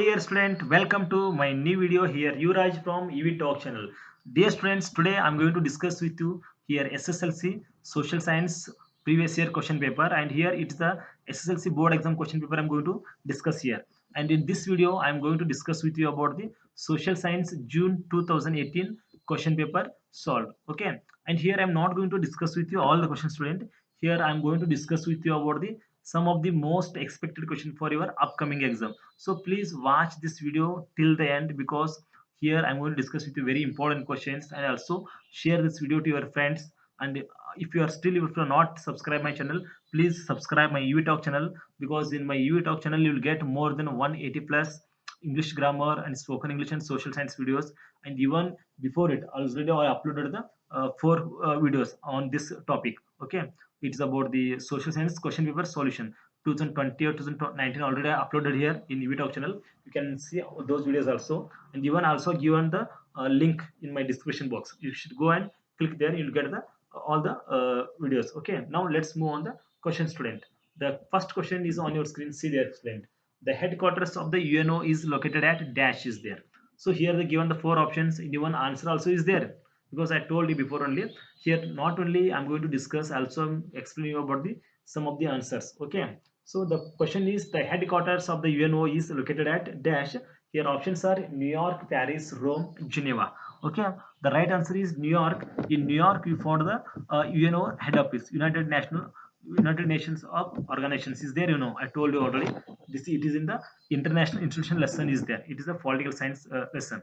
dear student, welcome to my new video here. Yuraj from EV Talk channel. Dear students, today I'm going to discuss with you here SSLC Social Science previous year question paper, and here it's the SSLC board exam question paper I'm going to discuss here. And in this video, I'm going to discuss with you about the Social Science June 2018 question paper solved. Okay, and here I'm not going to discuss with you all the questions, student. Here I'm going to discuss with you about the some of the most expected question for your upcoming exam. So please watch this video till the end, because here I'm going to discuss with you very important questions, and also share this video to your friends. And if you are not subscribe my channel, please subscribe my UV Talk channel, because in my UV Talk channel you will get more than 180 plus English grammar and spoken English and social science videos. And even before it, already I uploaded the four videos on this topic. Okay, it's about the social science question paper solution 2020 or 2019, already uploaded here in UV channel. You can see those videos also, and even also given the link in my description box. You should go and click there. You'll get the all the videos. Okay, now let's move on the question, student. The first question is on your screen. See there, student. The headquarters of the UNO is located at dash is there. So here they given the four options. Given answer also is there, because I told you before only. Here not only I'm going to discuss, also I'm explaining you about the some of the answers. Okay, so the question is the headquarters of the UNO is located at dash. Here options are New York, Paris, Rome, Geneva. Okay, the right answer is New York. In New York we found the UNO head office, United Nations of Organizations is there. I told you already. This it is in the international institution lesson is there. It is a political science lesson.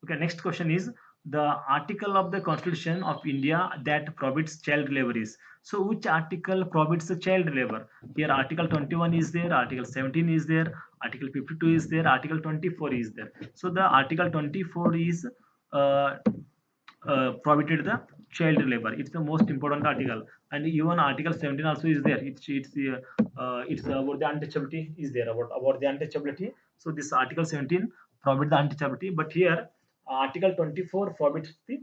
Okay, next question is the article of the Constitution of India that prohibits child labor is. So, which article prohibits the child labor? Here, Article 21 is there, Article 17 is there, Article 52 is there, Article 24 is there. So, the Article 24 is uh, prohibited the child labor. It's the most important article, and even Article 17 also is there. It's about the untouchability is there, about the untouchability. So this Article 17 prohibits the untouchability, but here Article 24 forbids the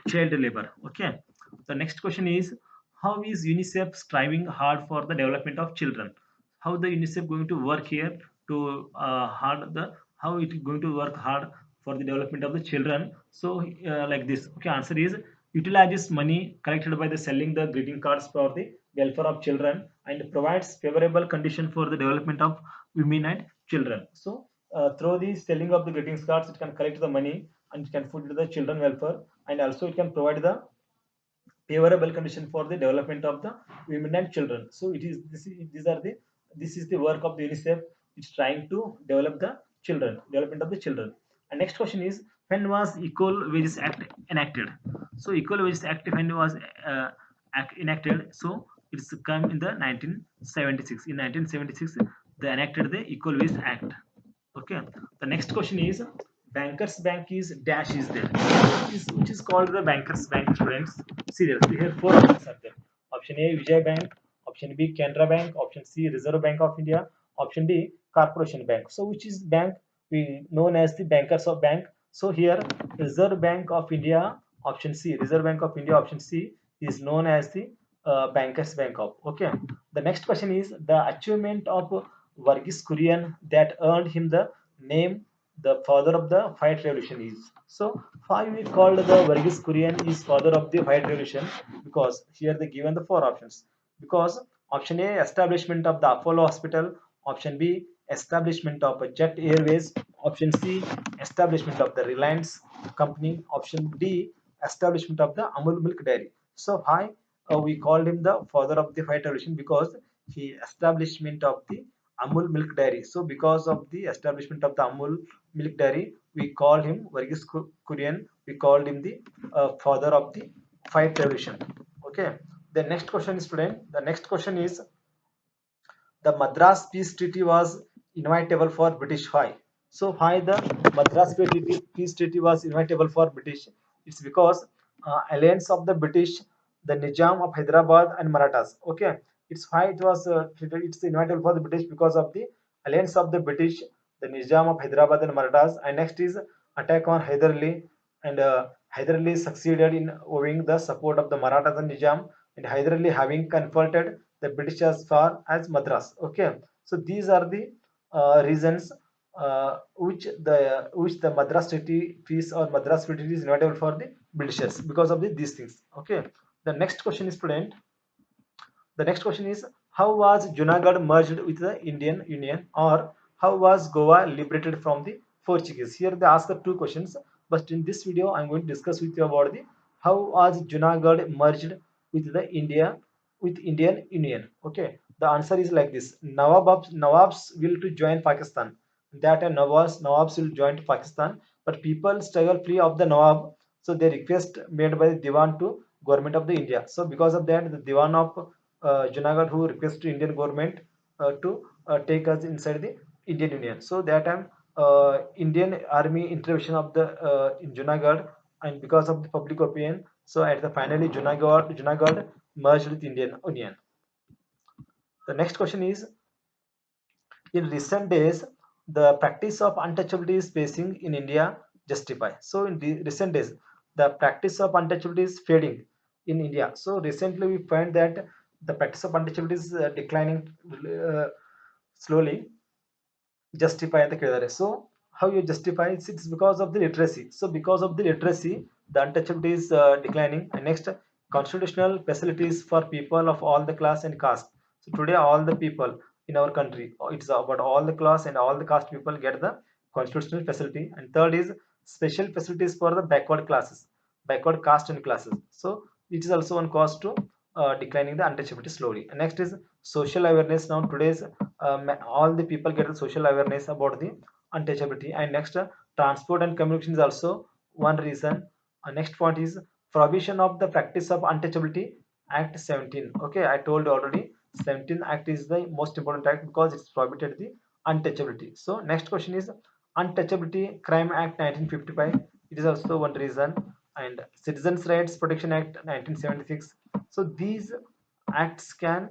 child labor. Okay, the next question is how is UNICEF striving hard for the development of children? How the UNICEF going to work here to hard the how it is going to work hard for the development of the children? So like this. Okay, answer is utilizes money collected by the selling the greeting cards for the welfare of children, and provides favorable condition for the development of women and children. So through the selling of the greetings cards, it can collect the money and it can put to the children welfare, and also it can provide the favorable condition for the development of the women and children. So this is the work of the UNICEF. It's trying to develop the development of the children. And next question is when was Equal Wages Act enacted? So Equal Wages Act when was enacted? So it's come in the 1976. In 1976, they enacted the Equal Wages Act. Okay, the next question is bankers bank is dash is there, which is called the bankers bank, students. See there, we have four options are there. Option A Vijay Bank, option B Canara Bank, option C Reserve Bank of India, option D Corporation Bank. So which is bank we known as the bankers of bank? So here Reserve Bank of India, option C Reserve Bank of India, option C is known as the bankers bank of. Okay, the next question is the achievement of Varghese Kurian that earned him the name the father of the white revolution is. So why we called the Varghese Kurian is father of the white revolution? Because here they given the four options. Because option A establishment of the Apollo Hospital, option B establishment of Jet Airways, option C establishment of the Reliance company, option D establishment of the Amul Milk Dairy. So why we called him the father of the white revolution? Because he establishment of the Amul Milk Dairy. So because of the establishment of the Amul Milk Dairy, we called him Varghese Kurian. We called him the father of the white revolution. Okay. The next question is, student. The next question is the Madras Peace Treaty was inevitable for British. Why? So why the Peace Treaty was inevitable for British? It's because alliance of the British, the Nizam of Hyderabad and Marathas. Okay, it's why it was it's inevitable for the British because of the alliance of the British, the Nizam of Hyderabad and Marathas. And next is attack on Hyder Ali, and Hyder Ali succeeded in owing the support of the Marathas and Nizam, and Hyder Ali having confronted the British as far as Madras. Okay, so these are the reasons which the Madras treaty fees or Madras treaty is notable for the Britishers because of these things. Okay. The next question is, student. The next question is, how was Junagadh merged with the Indian Union, or how was Goa liberated from the Portuguese? Here they ask the two questions, but in this video I'm going to discuss with you about the how was Junagadh merged with the Indian Union. Okay, the answer is like this: Nawabs will to join Pakistan. That Nawabs will join to Pakistan, but people struggle free of the Nawab, so they request made by the Diwan to government of the India. So because of that, the Diwan of Junagadh who request to Indian government to take us inside the Indian Union. So that time Indian army intervention of the in Junagadh, and because of the public opinion, so at the finally Junagadh merged with Indian Union. The next question is, in recent days, the practice of untouchability is facing in India justify. So in the recent days, the practice of untouchability is fading in India. So recently we find that the practice of untouchability is declining slowly. Justify the ಕೇಳಿದ್ದಾರೆ. So how you justify it? It's because of the literacy. So because of the literacy, the untouchability is declining. And next, constitutional facilities for people of all the class and caste. So today all the people in our country, it's about all the class and all the caste people get the constitutional facility. And third is special facilities for the backward classes, backward caste and classes. So it is also one cause to declining the untouchability slowly. And next is social awareness. Now today's all the people get the social awareness about the untouchability. And next, transport and communication is also one reason. Next point is prohibition of the practice of untouchability, Act 17. Okay, I told you already, 17 Act is the most important act because it's prohibited the untouchability. So next question is Untouchability Crime Act 1955. It is also one reason. And Citizens Rights Protection Act 1976. So these acts can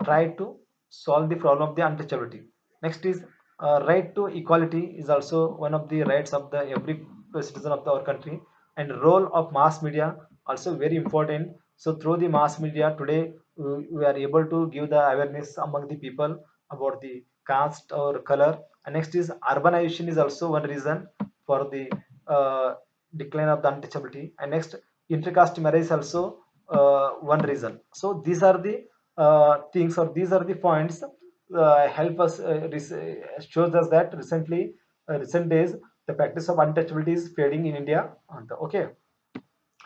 try to solve the problem of the untouchability. Next is right to equality is also one of the rights of the every citizen of our country. And role of mass media also very important. So through the mass media today we are able to give the awareness among the people about the caste or color. And next is urbanization is also one reason for the decline of the untouchability. And next, intercaste marriage is also one reason. So these are the things, or these are the points help us shows us that recent days the practice of untouchability is fading in India. Okay,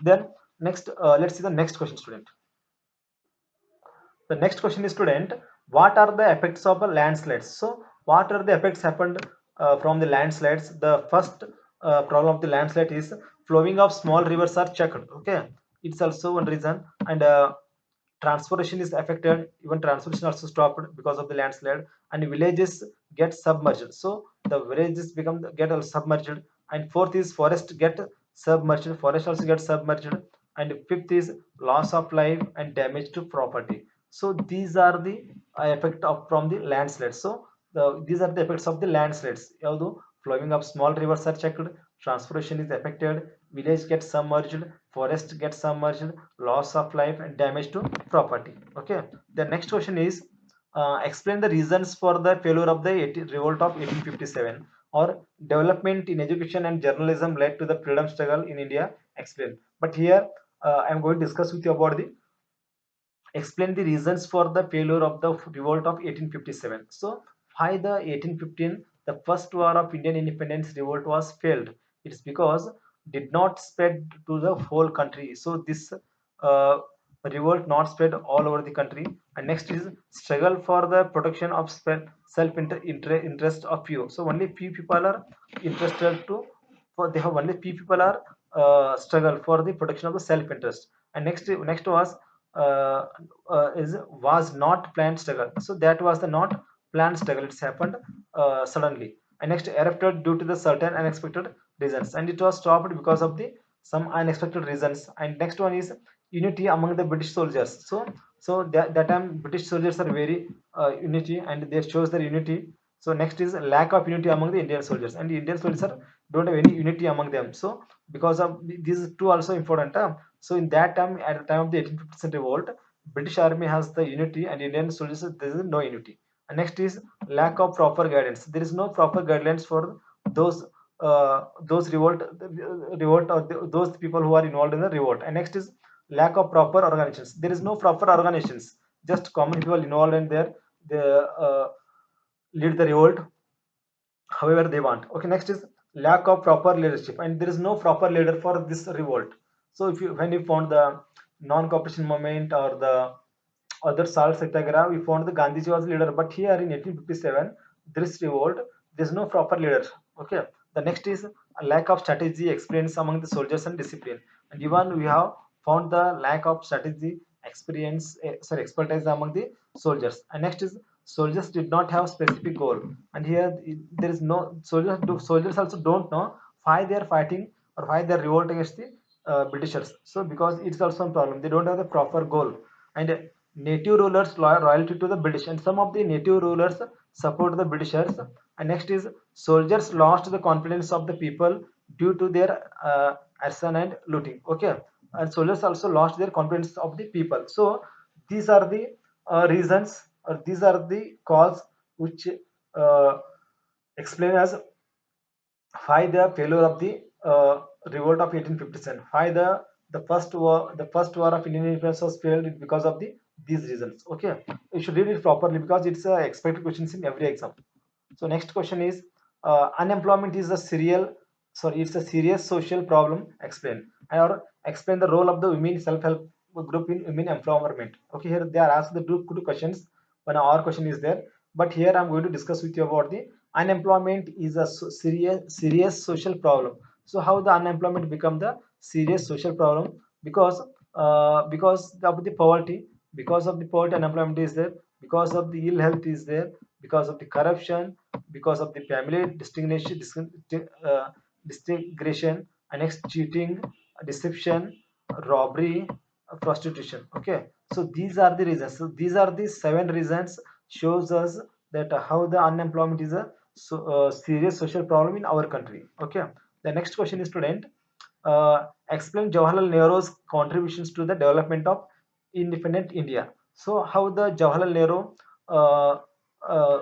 then next let's see the next question, student. The next question is, student, what are the effects of a landslides? So what are the effects happened from the landslides? The first problem of the landslide is flowing of small rivers are checked. Okay, it's also one reason. And transportation is affected. Even transportation also stopped because of the landslide. And villages get submerged. So the villages get submerged. And fourth is forest get submerged. Forest also get submerged. And fifth is loss of life and damage to property. So these are the effect of from the landslides. So these are the effects of the landslides. Although flowing of small rivers are checked, transportation is affected, village gets submerged, forest gets submerged, loss of life and damage to property. Okay, the next question is explain the reasons for the failure of the revolt of 1857, or development in education and journalism led to the freedom struggle in India. Explain. But here I am going to discuss with you about the explain the reasons for the failure of the revolt of 1857. So why the 1815, the first war of Indian independence revolt was failed? It's because did not spread to the whole country. So this uh, revolt not spread all over the country. And next is struggle for the protection of self interest of few. So only few people are interested to, for they have only few people are struggle for the protection of the self interest. And next was is was not planned struggle. So that was the not planned struggle. It's happened suddenly. And next erupted due to the certain unexpected reasons, and it was stopped because of the some unexpected reasons. And next one is unity among the British soldiers. So that time British soldiers are very unity, and they shows their unity. So next is lack of unity among the Indian soldiers, and the Indian soldiers don't have any unity among them. So because of these two also important. So in that time, at the time of the 1857 revolt, British army has the unity, and Indian soldiers there is no unity. And next is lack of proper guidance. There is no proper guidelines for those revolt or those people who are involved in the revolt. And next is lack of proper organizations. There is no proper organizations, just common people involved in there. They lead the revolt however they want. Okay, next is lack of proper leadership, and there is no proper leader for this revolt. So if you when you found the non-cooperation movement or the other salt satyagraha, we found the Gandhiji was leader, but here in 1857 this revolt there's no proper leader. Okay, the next is a lack of strategy experience among the soldiers and discipline, and even we have found the lack of strategy experience, expertise among the soldiers. And next is soldiers did not have specific goal, and here there is no soldiers also don't know why they are fighting or why they are revolting against the Britishers. So because it's also a problem, they don't have the proper goal. And native rulers loyalty to the British, and some of the native rulers support the Britishers. And next is soldiers lost the confidence of the people due to their arson and looting. Okay, and soldiers also lost their confidence of the people. So these are the reasons, or these are the cause which uh, explain as why the failure of the revolt of 1857, why the first war of Indian independence was failed because of these reasons. Okay, you should read it properly because it's expected questions in every exam. So next question is unemployment is a it's a serious social problem. Explain, or explain the role of the women self-help group in women empowerment. Okay, here they are asked the two questions. One our question is there, but here I'm going to discuss with you about the unemployment is a serious social problem. So how the unemployment become the serious social problem? Because of the poverty, unemployment is there, because of the ill health is there, because of the corruption, because of the family distinction, and next cheating, deception, robbery, prostitution. Okay, so these are the reasons. So these are the 7 reasons shows us that how the unemployment is a serious social problem in our country. Okay, the next question is, student, explain Jawaharlal Nehru's contributions to the development of independent India. So how the Jawaharlal Nehru uh, uh,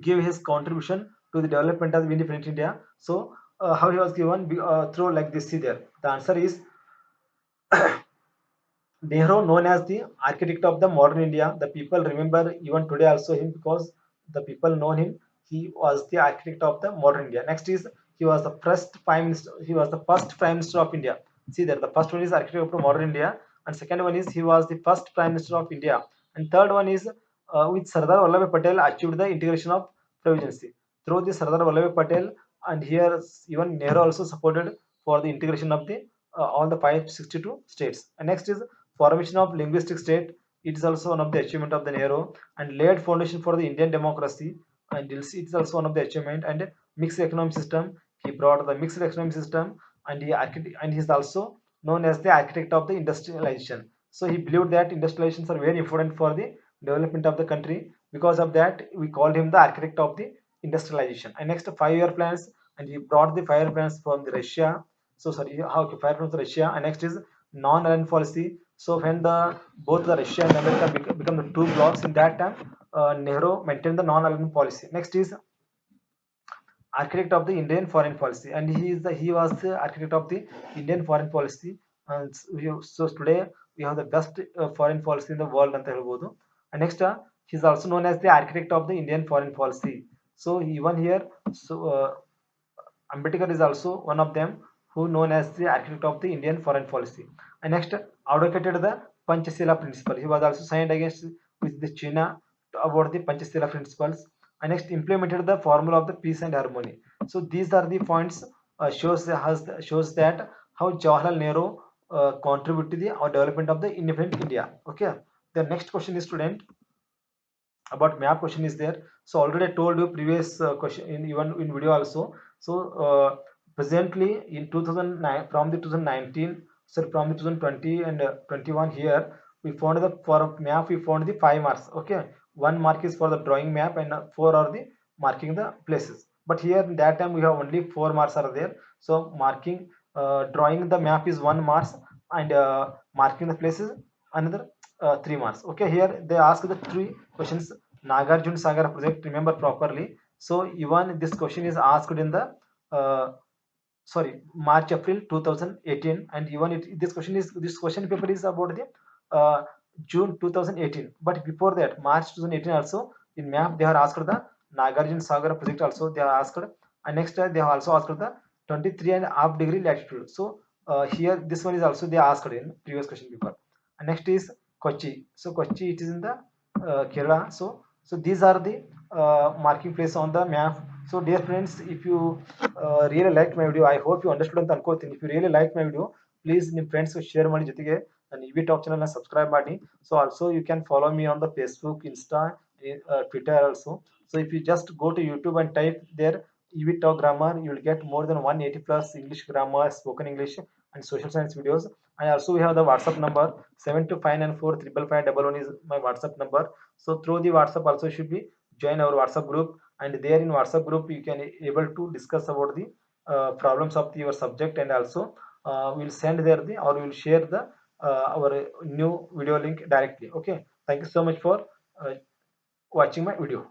give his contribution to the development of independent India. So how he was given through like this. See there, the answer is Nehru, known as the architect of the modern India. The people remember even today also him because the people know him. He was the architect of the modern India. Next is he was the first prime minister. He was the first prime minister of India. See there, the first one is architect of the modern India, and second one is he was the first prime minister of India, and third one is with Sardar Vallabhbhai Patel achieved the integration of presidency through the Sardar Vallabhbhai Patel, and here even Nehru also supported for the integration of the all the 562 states. And next is formation of linguistic state. It is also one of the achievement of the Nehru, and laid foundation for the Indian democracy, and it is also one of the achievement. And mixed economic system, he brought the mixed economic system, and he is also known as the architect of the industrialization. So he believed that industrializations are very important for the development of the country. Because of that, we called him the architect of the industrialization. And next, 5-year plans, and he brought the 5-year plans from the Russia. So sorry, how to fire from Russia. And next is non-aligned policy. So when the both the Russia and America become the two blocks in that time, Nehru maintained the non-aligned policy. Next is architect of the Indian foreign policy, and he was the architect of the Indian foreign policy. And so today we have the best foreign policy in the world ಅಂತ ಹೇಳ್ಬೋದು. And next, he is also known as the architect of the Indian foreign policy. So even here, so Ambedkar is also one of them who known as the architect of the Indian foreign policy. And next, advocated the Panchashila principle. He was also signed against with the China about the Panchashila principles. And next, implemented the formula of the peace and harmony. So these are the points shows that how Jawaharlal Nehru contributed to the development of the independent India. Okay, the next question is, student, about map question is there. So already I told you previous question in even in video also. So presently in 2009, from the 2019, so from the 2020 and 21, here we found the for map we found the 5 marks. Okay, 1 mark is for the drawing map, and 4 are the marking the places. But here in that time we have only 4 marks are there. So marking drawing the map is 1 mark, and marking the places another 3 marks. Okay, here they ask the 3 questions. Nagarjuna Sagar project, remember properly. So even this question is asked in the uh, sorry, March April 2018, and even this question paper is about the June 2018. But before that, March 2018 also in map they are asked the Nagarjuna Sagar project also they are asked, and next they have also asked the 23.5 degree latitude. So here this one is also they asked in previous question paper. And next is Kochi. So Kochi it is in the Kerala. So these are the marking place on the map. So dear friends, if you really liked my video, I hope you understood ಅಂತ ಅನ್ಕೋತೀನಿ. If you really like my video, please ನಿಮ್ಮ friends share ಮಾಡಿ, ಜೊತೆಗೆ ನನ್ನ EV talk channel ನ subscribe ಮಾಡಿ. So also you can follow me on the Facebook, Insta, Twitter also. So if you just go to YouTube and type there EV Talk Grammar, you will get more than 180 plus English grammar, spoken English, and social science videos. And also we have the WhatsApp number 7259945511 is my WhatsApp number. So through the WhatsApp also should be join our WhatsApp group, and there in WhatsApp group you can able to discuss about the problems of your subject, and also we'll send there the or we'll share the our new video link directly. Okay, thank you so much for watching my video.